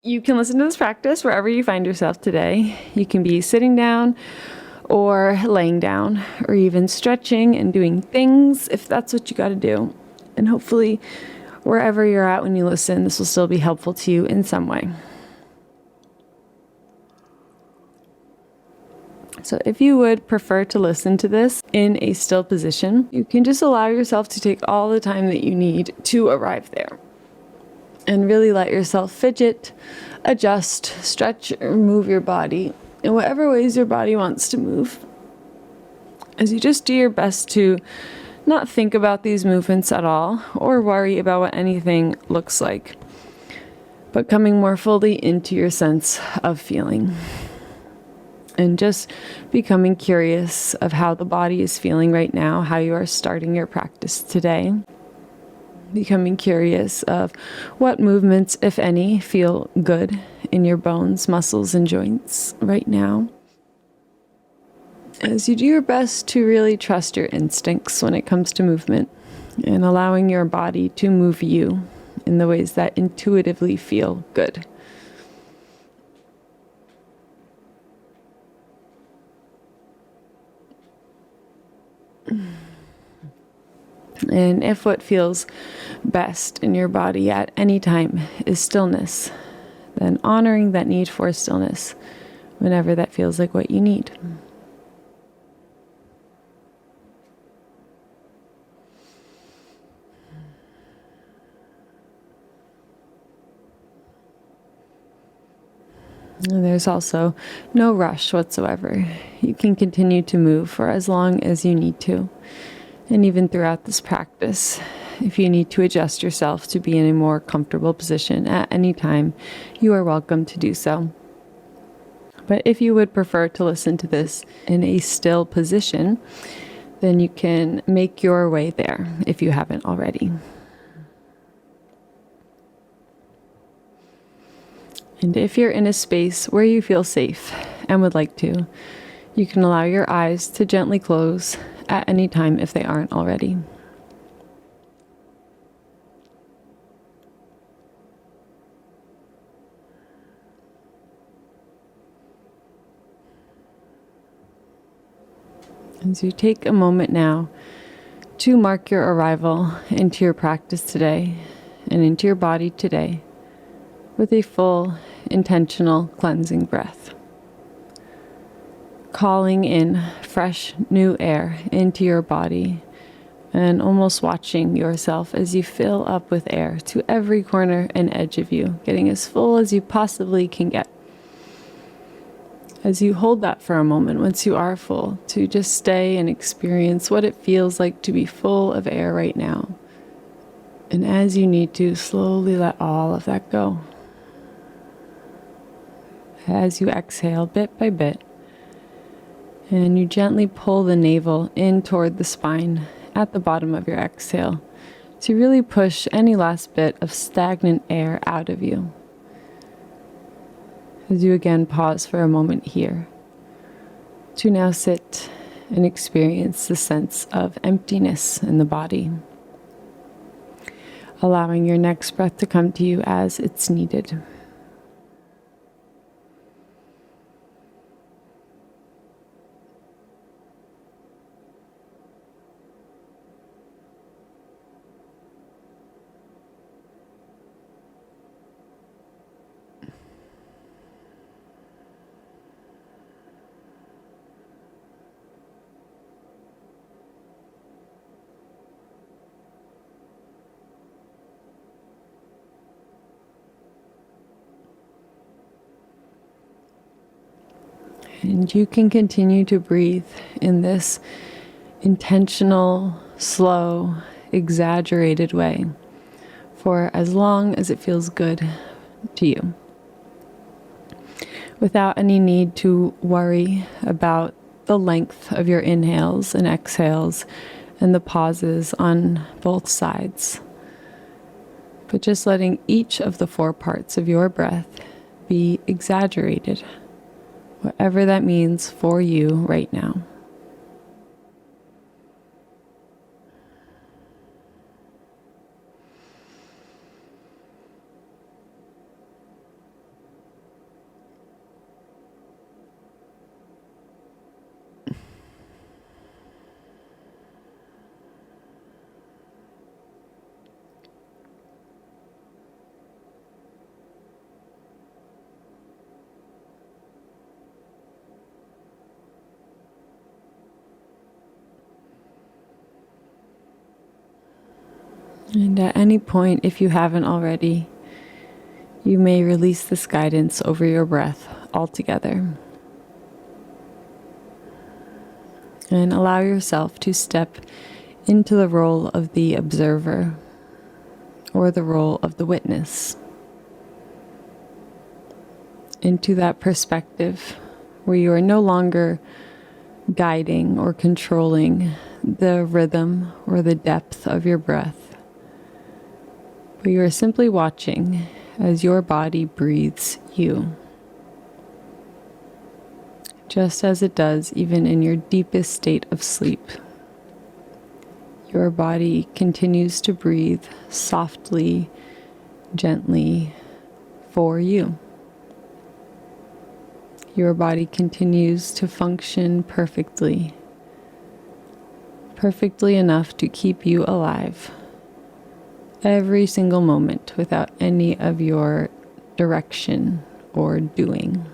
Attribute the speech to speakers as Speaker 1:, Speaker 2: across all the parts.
Speaker 1: You can listen to this practice wherever you find yourself today. You can be sitting down or laying down, or even stretching and doing things if that's what you got to do. And hopefully, wherever you're at when you listen, this will still be helpful to you in some way. So if you would prefer to listen to this in a still position, you can just allow yourself to take all the time that you need to arrive there. And really let yourself fidget, adjust, stretch, or move your body in whatever ways your body wants to move. As you just do your best to not think about these movements at all or worry about what anything looks like, but coming more fully into your sense of feeling. And just becoming curious of how the body is feeling right now, how you are starting your practice today. Becoming curious of what movements, if any, feel good in your bones, muscles, and joints right now. As you do your best to really trust your instincts when it comes to movement and allowing your body to move you in the ways that intuitively feel good. And if what feels best in your body at any time is stillness, then honoring that need for stillness whenever that feels like what you need. And there's also no rush whatsoever. You can continue to move for as long as you need to. And even throughout this practice, if you need to adjust yourself to be in a more comfortable position at any time, you are welcome to do so. But if you would prefer to listen to this in a still position, then you can make your way there if you haven't already. And if you're in a space where you feel safe and would like to, you can allow your eyes to gently close at any time if they aren't already. As you take a moment now to mark your arrival into your practice today and into your body today with a full, intentional cleansing breath. Calling in fresh, new air into your body and almost watching yourself as you fill up with air to every corner and edge of you, getting as full as you possibly can get. As you hold that for a moment, once you are full, to just stay and experience what it feels like to be full of air right now. And as you need to, slowly let all of that go. As you exhale bit by bit, and you gently pull the navel in toward the spine at the bottom of your exhale to really push any last bit of stagnant air out of you. As you again pause for a moment here to now sit and experience the sense of emptiness in the body, allowing your next breath to come to you as it's needed. And you can continue to breathe in this intentional, slow, exaggerated way for as long as it feels good to you, without any need to worry about the length of your inhales and exhales and the pauses on both sides, but just letting each of the 4 parts of your breath be exaggerated, whatever that means for you right now. And at any point, if you haven't already, you may release this guidance over your breath altogether. And allow yourself to step into the role of the observer or the role of the witness. Into that perspective where you are no longer guiding or controlling the rhythm or the depth of your breath, but you are simply watching as your body breathes you, just as it does even in your deepest state of sleep. Your body continues to breathe softly, gently for you. Your body continues to function perfectly enough to keep you alive every single moment without any of your direction or doing.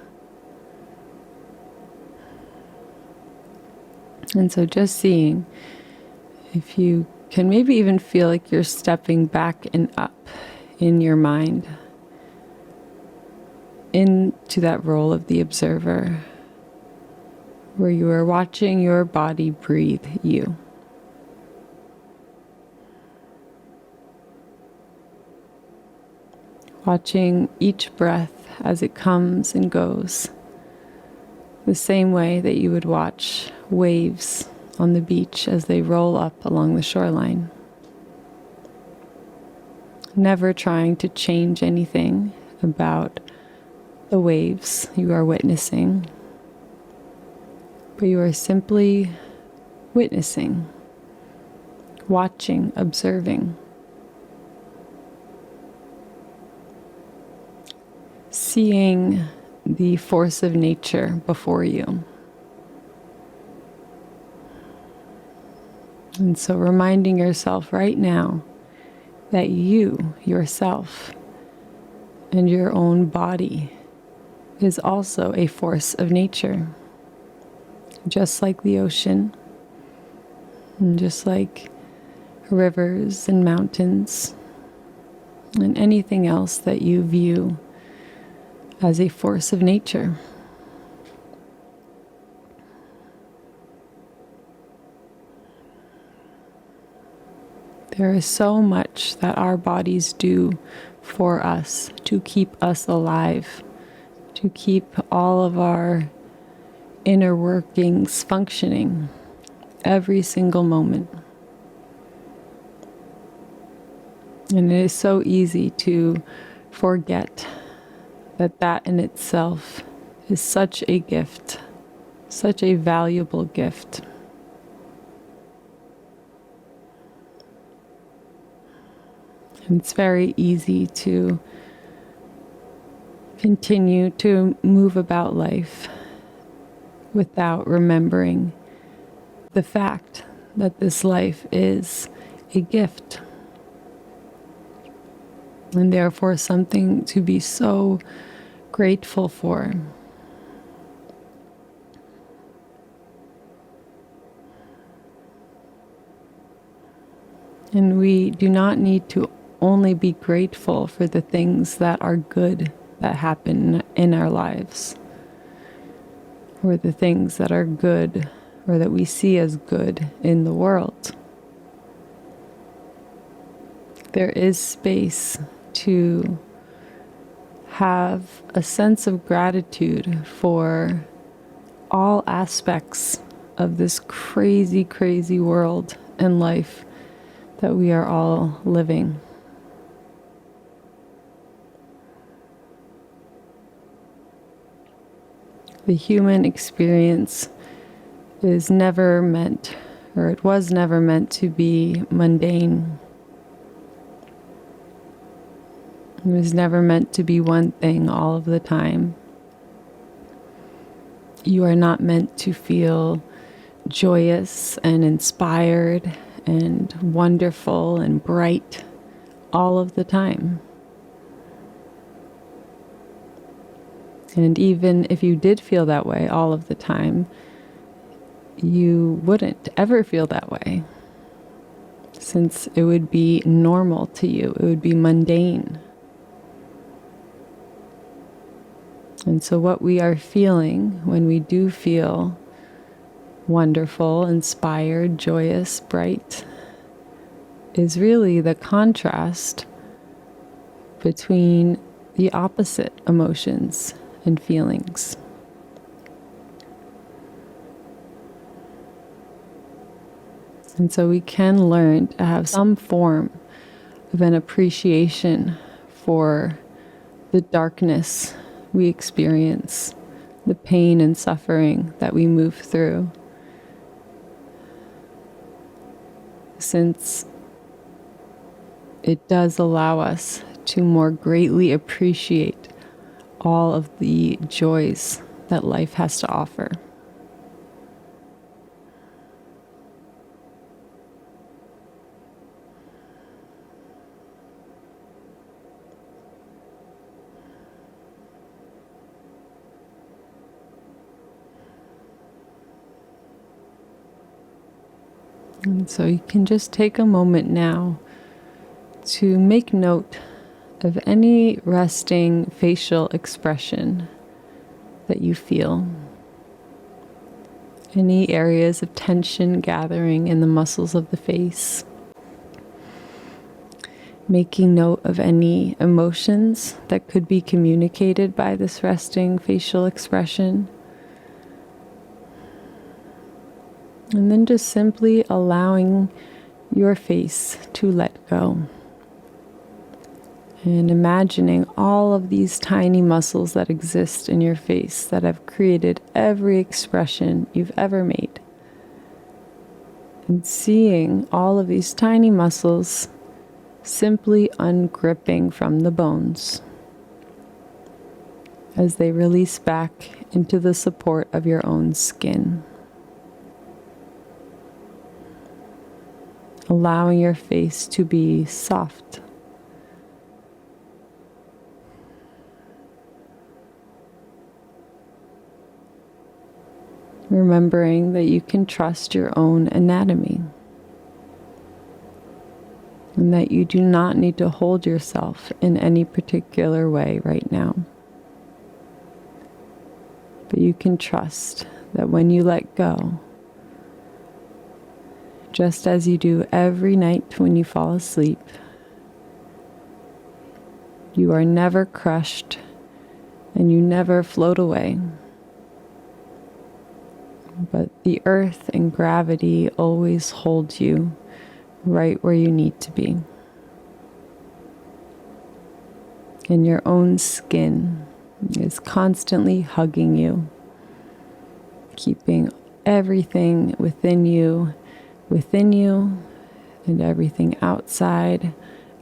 Speaker 1: And so just seeing if you can maybe even feel like you're stepping back and up in your mind into that role of the observer, where you are watching your body breathe you. Watching each breath as it comes and goes, the same way that you would watch waves on the beach as they roll up along the shoreline. Never trying to change anything about the waves you are witnessing, but you are simply witnessing, watching, observing. Seeing the force of nature before you. And so reminding yourself right now that you, yourself, and your own body is also a force of nature. Just like the ocean, and just like rivers and mountains, and anything else that you view as a force of nature. There is so much that our bodies do for us to keep us alive, to keep all of our inner workings functioning every single moment. And it is so easy to forget that in itself is such a gift, such a valuable gift. And it's very easy to continue to move about life without remembering the fact that this life is a gift, and therefore something to be so grateful for. And we do not need to only be grateful for the things that are good that happen in our lives, or the things that are good or that we see as good in the world. There is space to have a sense of gratitude for all aspects of this crazy, crazy world and life that we are all living. The human experience is never meant, or it was never meant to be mundane. It was never meant to be one thing all of the time. You are not meant to feel joyous and inspired and wonderful and bright all of the time. And even if you did feel that way all of the time, you wouldn't ever feel that way. since it would be normal to you, it would be mundane. And so what we are feeling when we do feel wonderful, inspired, joyous, bright, is really the contrast between the opposite emotions and feelings. And so we can learn to have some form of an appreciation for the darkness we experience, the pain and suffering that we move through. Since it does allow us to more greatly appreciate all of the joys that life has to offer. And so you can just take a moment now to make note of any resting facial expression that you feel. Any areas of tension gathering in the muscles of the face. Making note of any emotions that could be communicated by this resting facial expression. And then just simply allowing your face to let go. And imagining all of these tiny muscles that exist in your face that have created every expression you've ever made. And seeing all of these tiny muscles simply ungripping from the bones as they release back into the support of your own skin. Allowing your face to be soft. Remembering that you can trust your own anatomy. And that you do not need to hold yourself in any particular way right now. But you can trust that when you let go, just as you do every night when you fall asleep, you are never crushed and you never float away. But the earth and gravity always hold you right where you need to be. And your own skin is constantly hugging you, keeping everything within you, and everything outside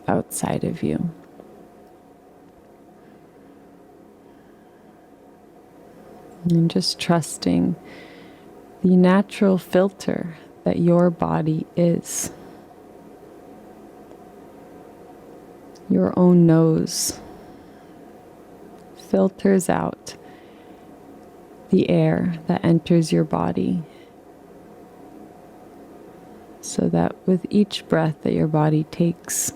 Speaker 1: of you. And just trusting the natural filter that your body is. Your own nose filters out the air that enters your body, so that with each breath that your body takes,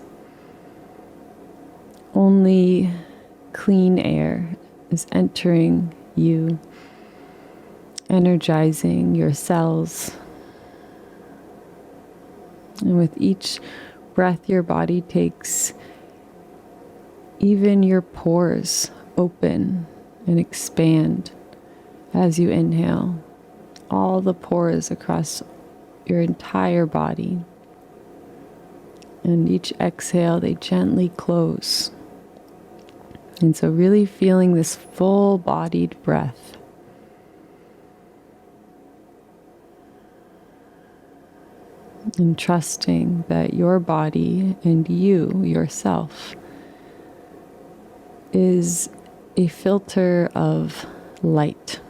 Speaker 1: only clean air is entering you, energizing your cells. And with each breath your body takes, even your pores open and expand as you inhale. All the pores across your entire body. And each exhale, they gently close. And so really feeling this full-bodied breath. And trusting that your body and you, yourself, is a filter of light.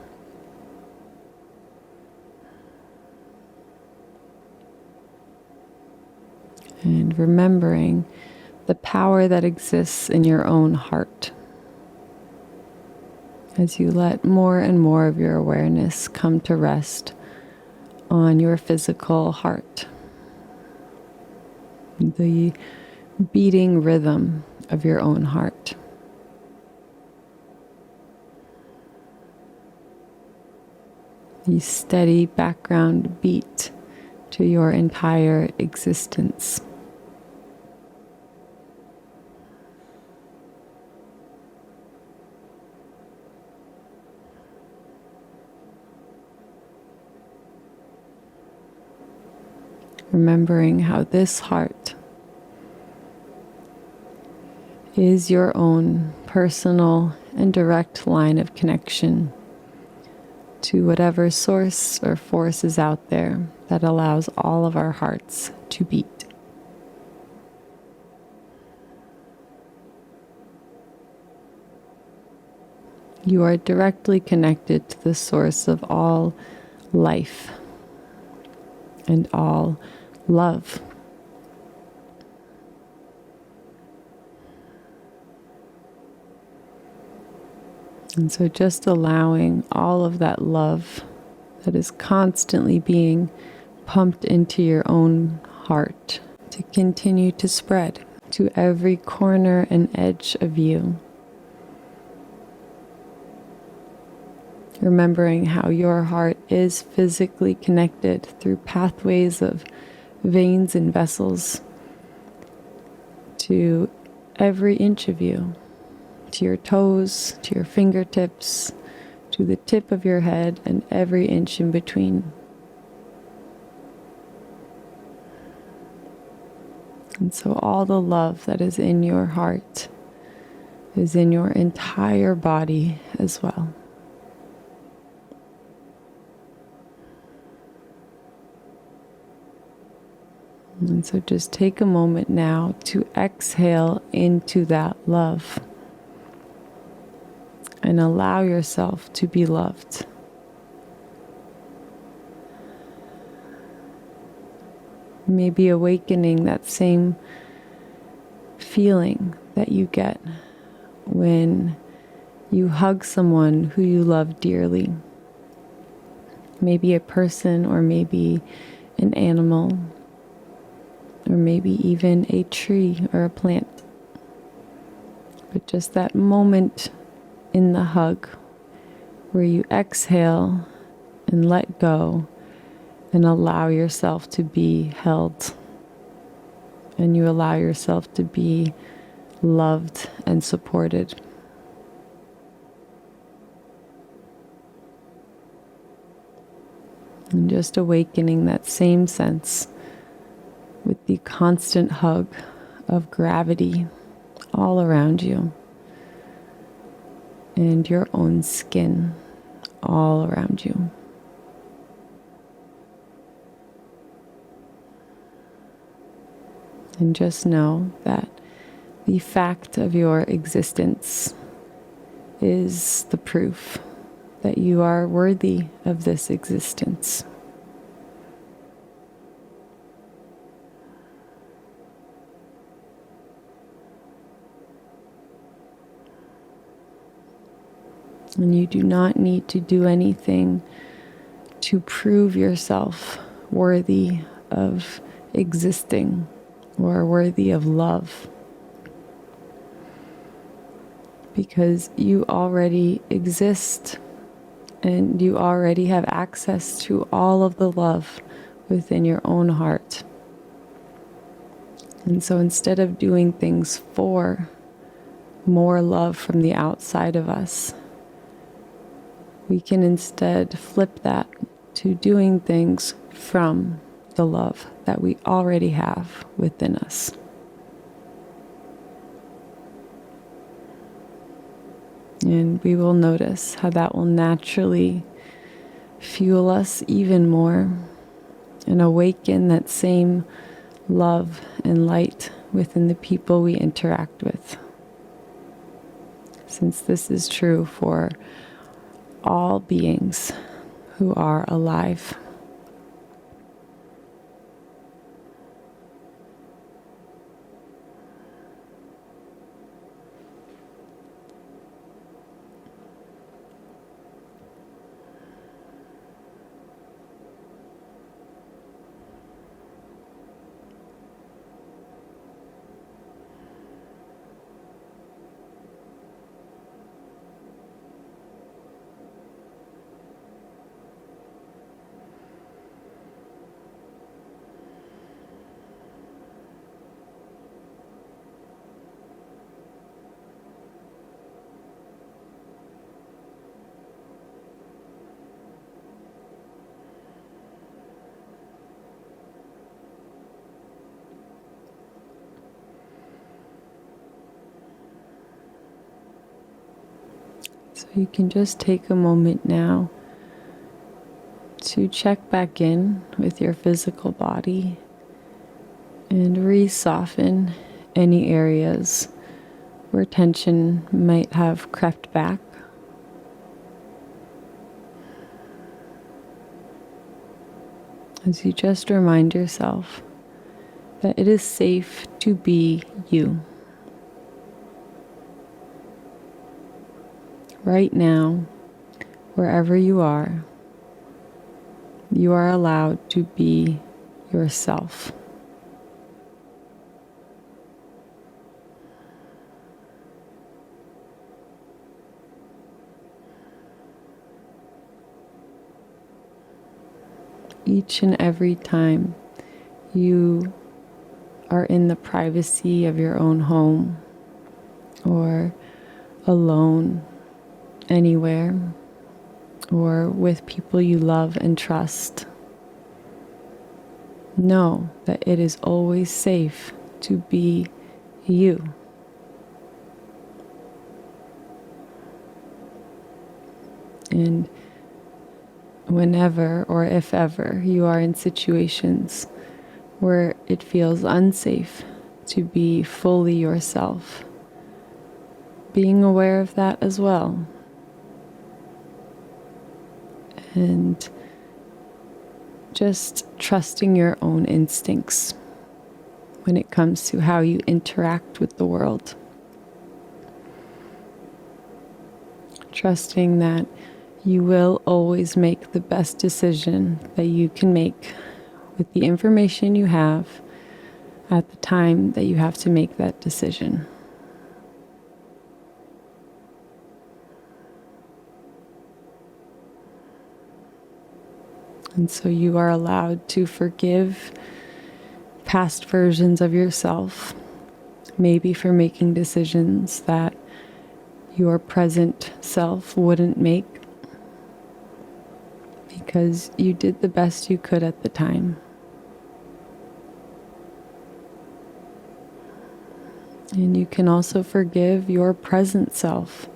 Speaker 1: And remembering the power that exists in your own heart as you let more and more of your awareness come to rest on your physical heart. the beating rhythm of your own heart. The steady background beat to your entire existence. Remembering how this heart is your own personal and direct line of connection to whatever source or force is out there that allows all of our hearts to beat. You are directly connected to the source of all life and all love. And so just allowing all of that love that is constantly being pumped into your own heart to continue to spread to every corner and edge of you. Remembering how your heart is physically connected through pathways of veins and vessels to every inch of you, to your toes, to your fingertips, to the tip of your head, and every inch in between. And so all the love that is in your heart is in your entire body as well. And so just take a moment now to exhale into that love and allow yourself to be loved. Maybe awakening that same feeling that you get when you hug someone who you love dearly. Maybe a person, or maybe an animal, or maybe even a tree or a plant. But just that moment in the hug where you exhale and let go and allow yourself to be held, and you allow yourself to be loved and supported. And just awakening that same sense with the constant hug of gravity all around you and your own skin all around you. And just know that the fact of your existence is the proof that you are worthy of this existence. And you do not need to do anything to prove yourself worthy of existing or worthy of love, because you already exist and you already have access to all of the love within your own heart. And so instead of doing things for more love from the outside of us, we can instead flip that to doing things from the love that we already have within us. And we will notice how that will naturally fuel us even more and awaken that same love and light within the people we interact with. Since this is true for all beings who are alive. So you can just take a moment now to check back in with your physical body and re-soften any areas where tension might have crept back. As you just remind yourself that it is safe to be you. Right now, wherever you are allowed to be yourself. Each and every time you are in the privacy of your own home or alone anywhere or with people you love and trust, know that it is always safe to be you. And whenever or if ever you are in situations where it feels unsafe to be fully yourself, being aware of that as well. And just trusting your own instincts when it comes to how you interact with the world. Trusting that you will always make the best decision that you can make with the information you have at the time that you have to make that decision. And so you are allowed to forgive past versions of yourself, maybe for making decisions that your present self wouldn't make, because you did the best you could at the time. And you can also forgive your present self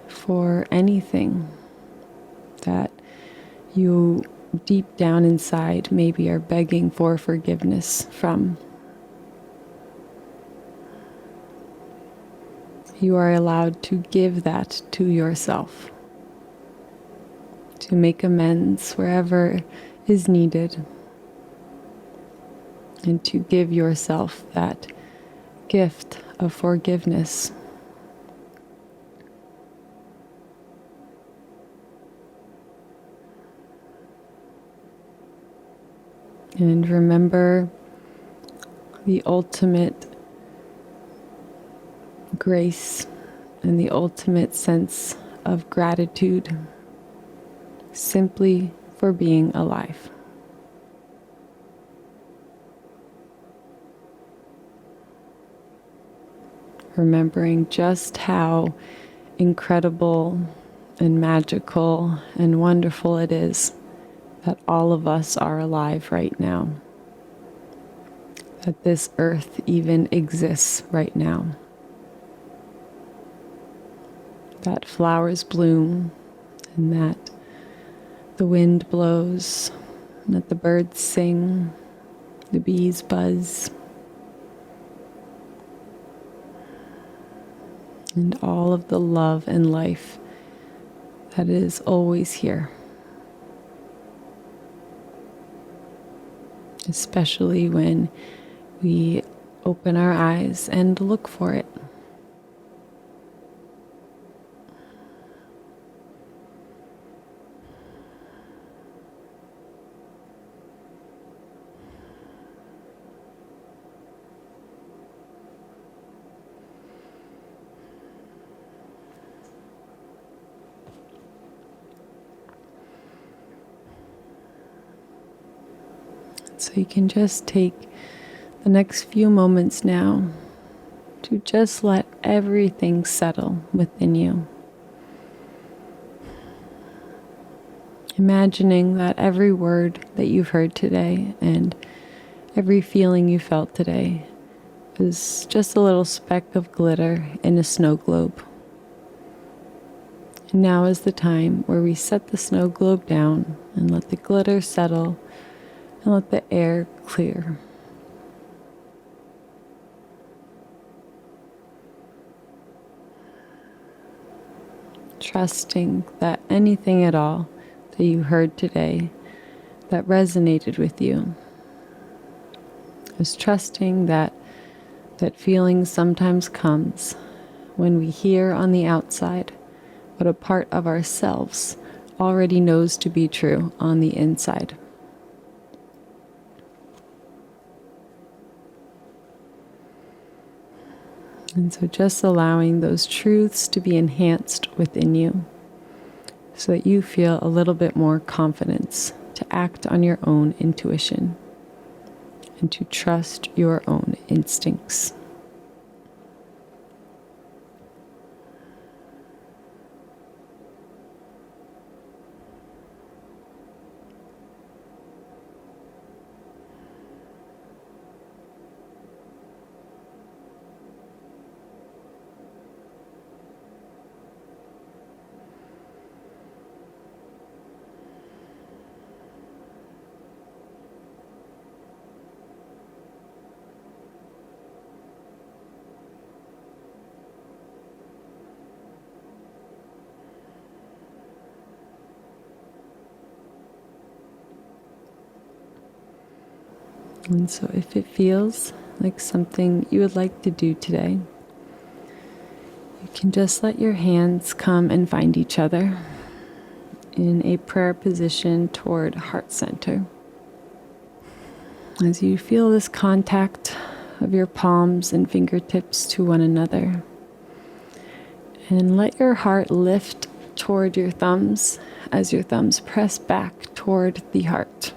Speaker 1: for anything that you deep down inside maybe are begging for forgiveness from. You are allowed to give that to yourself, to make amends wherever is needed, and to give yourself that gift of forgiveness. And remember the ultimate grace and the ultimate sense of gratitude simply for being alive. Remembering just how incredible and magical and wonderful it is that all of us are alive right now. That this earth even exists right now. That flowers bloom and that the wind blows and that the birds sing, the bees buzz, and all of the love and life that is always here. Especially when we open our eyes and look for it. So you can just take the next few moments now to just let everything settle within you. Imagining that every word that you've heard today and every feeling you felt today is just a little speck of glitter in a snow globe. And now is the time where we set the snow globe down and let the glitter settle and let the air clear. Trusting that anything at all that you heard today that resonated with you is trusting that feeling sometimes comes when we hear on the outside what a part of ourselves already knows to be true on the inside. And so just allowing those truths to be enhanced within you so that you feel a little bit more confidence to act on your own intuition and to trust your own instincts. And so if it feels like something you would like to do today, you can just let your hands come and find each other in a prayer position toward heart center. As you feel this contact of your palms and fingertips to one another, and let your heart lift toward your thumbs as your thumbs press back toward the heart.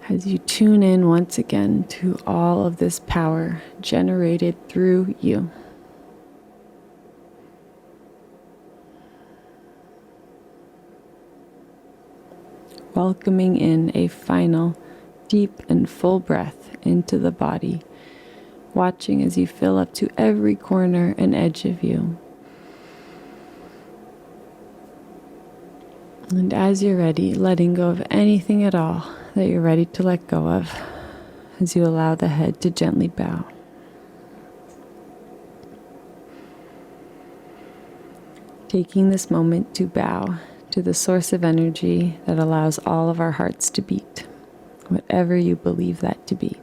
Speaker 1: As you tune in once again to all of this power generated through you. Welcoming in a final deep and full breath into the body, watching as you fill up to every corner and edge of you. And as you're ready, letting go of anything at all that you're ready to let go of as you allow the head to gently bow. Taking this moment to bow to the source of energy that allows all of our hearts to beat, whatever you believe that to be.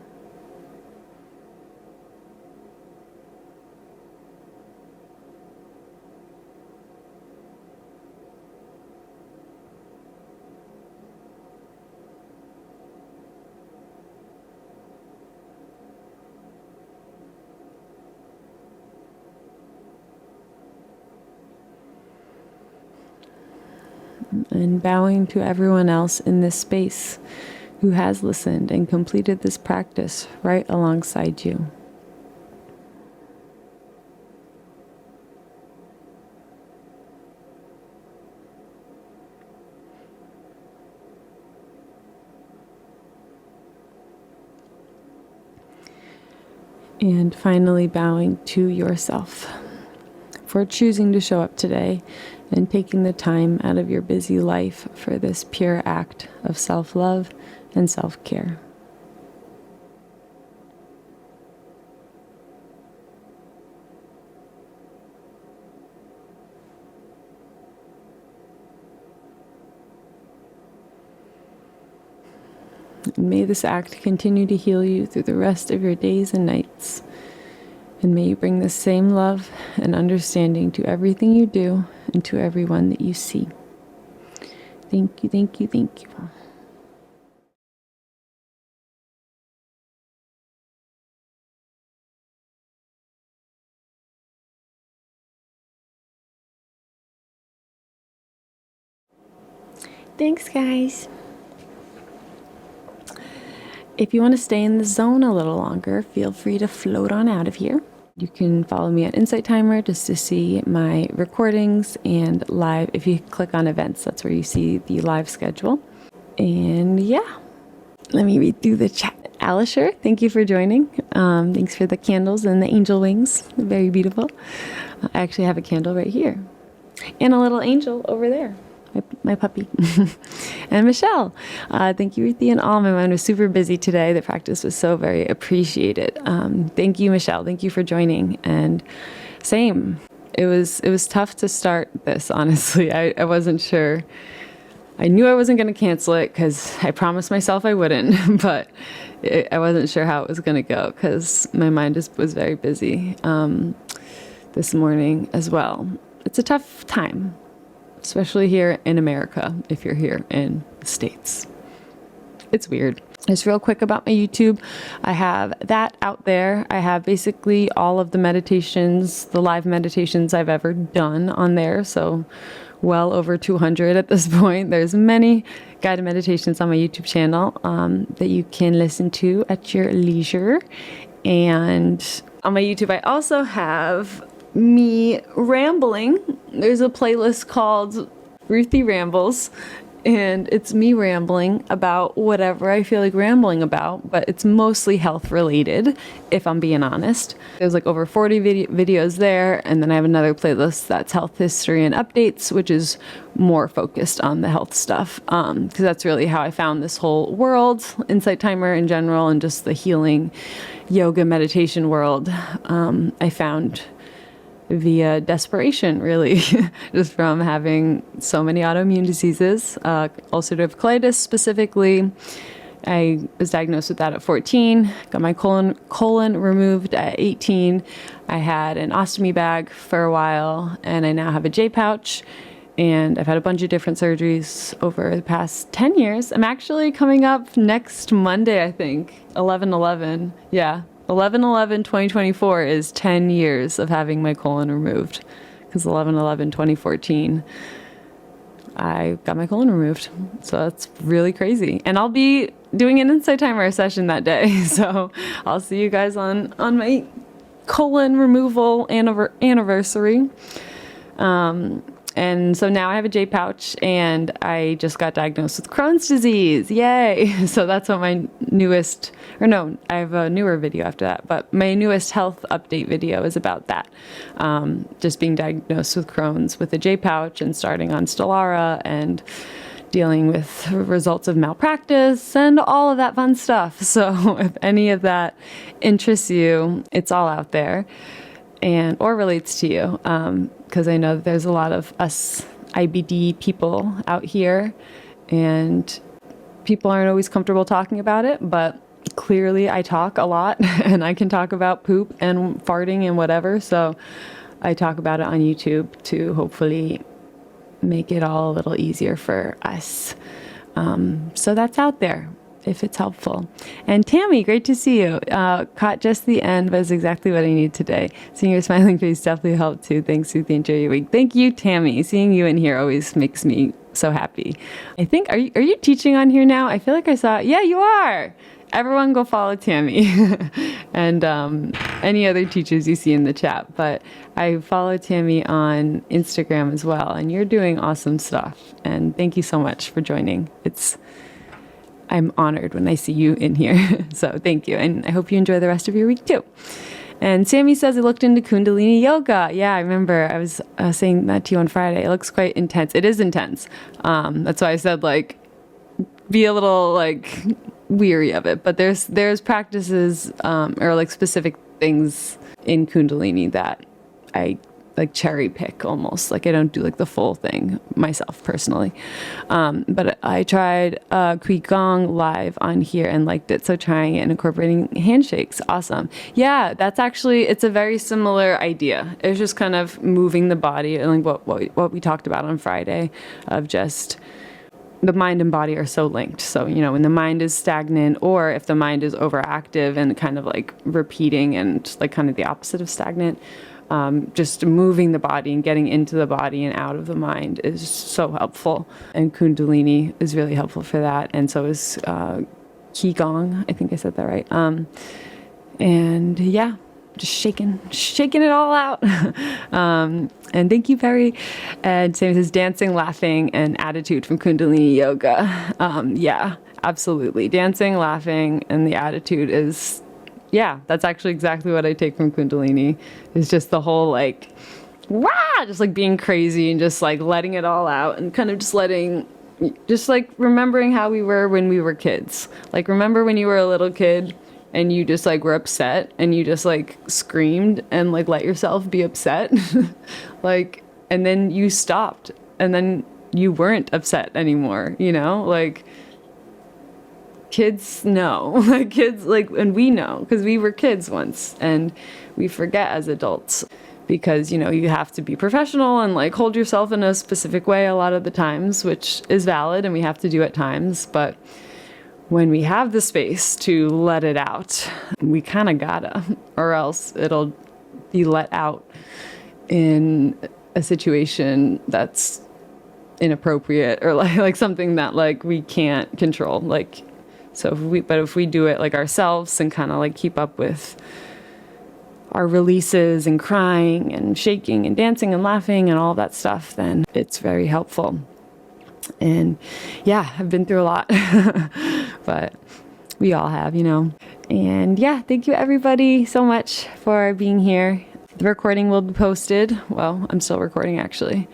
Speaker 1: And bowing to everyone else in this space who has listened and completed this practice right alongside you. And finally bowing to yourself for choosing to show up today and taking the time out of your busy life for this pure act of self-love and self-care. And may this act continue to heal you through the rest of your days and nights. And may you bring the same love and understanding to everything you do and to everyone that you see. Thank you, thank you, thank you. Thanks, guys. If you want to stay in the zone a little longer, feel free to float on out of here. You can follow me at Insight Timer just to see my recordings and live. If you click on events, that's where you see the live schedule. And yeah, let me read through the chat. Alisher, thank you for joining. Thanks for the candles and the angel wings. Very beautiful. I actually have a candle right here and a little angel over there. My puppy. And Michelle. Thank you, Ruthie and all. My mind was super busy today. The practice was so very appreciated. Thank you, Michelle. Thank you for joining. And same. It was tough to start this, honestly. I wasn't sure. I knew I wasn't going to cancel it because I promised myself I wouldn't, but I wasn't sure how it was going to go because my mind was very busy this morning as well. It's a tough time, especially here in America, if you're here in the States. It's weird. Just real quick about my YouTube. I have that out there. I have basically all of the meditations, the live meditations I've ever done on there. So well over 200 at this point. There's many guided meditations on my YouTube channel that you can listen to at your leisure. And on my YouTube, I also have me rambling. There's a playlist called Ruthie Rambles, and it's me rambling about whatever I feel like rambling about, but it's mostly health related, if I'm being honest. There's like over 40 videos there, and then I have another playlist that's health history and updates, which is more focused on the health stuff, because that's really how I found this whole world, Insight Timer in general, and just the healing yoga meditation world. I found via desperation, really, just from having so many autoimmune diseases, ulcerative colitis specifically. I was diagnosed with that at 14, got my colon removed at 18. I had an ostomy bag for a while, and I now have a J pouch, and I've had a bunch of different surgeries over the past 10 years. I'm actually coming up next Monday, I think, 11/11. Yeah. 11/11/2024 is 10 years of having my colon removed, because 11/11/2014 I got my colon removed. So that's really crazy. And I'll be doing an Insight Timer session that day. So I'll see you guys on my colon removal anniversary. And so now I have a J pouch, and I just got diagnosed with Crohn's disease. Yay. So that's what my newest, or no, I have a newer video after that, but my newest health update video is about that. Just being diagnosed with Crohn's with a J pouch and starting on Stelara and dealing with results of malpractice and all of that fun stuff. So if any of that interests you, it's all out there, and or relates to you. Because I know that there's a lot of us IBD people out here, and people aren't always comfortable talking about it, but clearly I talk a lot, and I can talk about poop and farting and whatever, so I talk about it on YouTube to hopefully make it all a little easier for us. So that's out there, if it's helpful. And Tammy, great to see you. Caught just the end, but it's exactly what I need today. Seeing your smiling face definitely helped too. Thanks, Ruthie. Enjoy your week. Thank you, Tammy. Seeing you in here always makes me so happy. I think, are you teaching on here now? I feel like I saw, yeah, you are. Everyone go follow Tammy and any other teachers you see in the chat. But I follow Tammy on Instagram as well, and you're doing awesome stuff. And thank you so much for joining. I'm honored when I see you in here. So thank you. And I hope you enjoy the rest of your week too. And Sammy says he looked into Kundalini yoga. Yeah, I remember I was saying that to you on Friday. It looks quite intense. It is intense. That's why I said, like, be a little like weary of it. But there's practices or like specific things in Kundalini that I like cherry pick almost. Like I don't do like the full thing myself personally. But I tried Qigong live on here and liked it. So trying it and incorporating handshakes. Awesome. Yeah, that's actually, it's a very similar idea. It's just kind of moving the body and like what we talked about on Friday of just the mind and body are so linked. So, you know, when the mind is stagnant or if the mind is overactive and kind of like repeating and like kind of the opposite of stagnant, just moving the body and getting into the body and out of the mind is so helpful. And Kundalini is really helpful for that. And so is Qigong. I think I said that right. And yeah, just shaking it all out. And thank you, Perry. And same as dancing, laughing, and attitude from Kundalini yoga. Yeah, absolutely. Dancing, laughing, and the attitude is, yeah, that's actually exactly what I take from Kundalini. It's just the whole like wah, just like being crazy and just like letting it all out and kind of just like remembering how we were when we were kids. Like, remember when you were a little kid and you just like were upset and you just like screamed and like let yourself be upset? Like, and then you stopped and then you weren't upset anymore, you know? Like, kids know. Like, kids, like, and we know because we were kids once, and we forget as adults because, you know, you have to be professional and like hold yourself in a specific way a lot of the times, which is valid and we have to do at times. But when we have the space to let it out, we kind of gotta, or else it'll be let out in a situation that's inappropriate or like something that like we can't control. Like, so if we do it like ourselves and kind of like keep up with our releases and crying and shaking and dancing and laughing and all that stuff, then it's very helpful. And yeah, I've been through a lot, but we all have, you know. And yeah, thank you everybody so much for being here. The recording will be posted. Well, I'm still recording actually.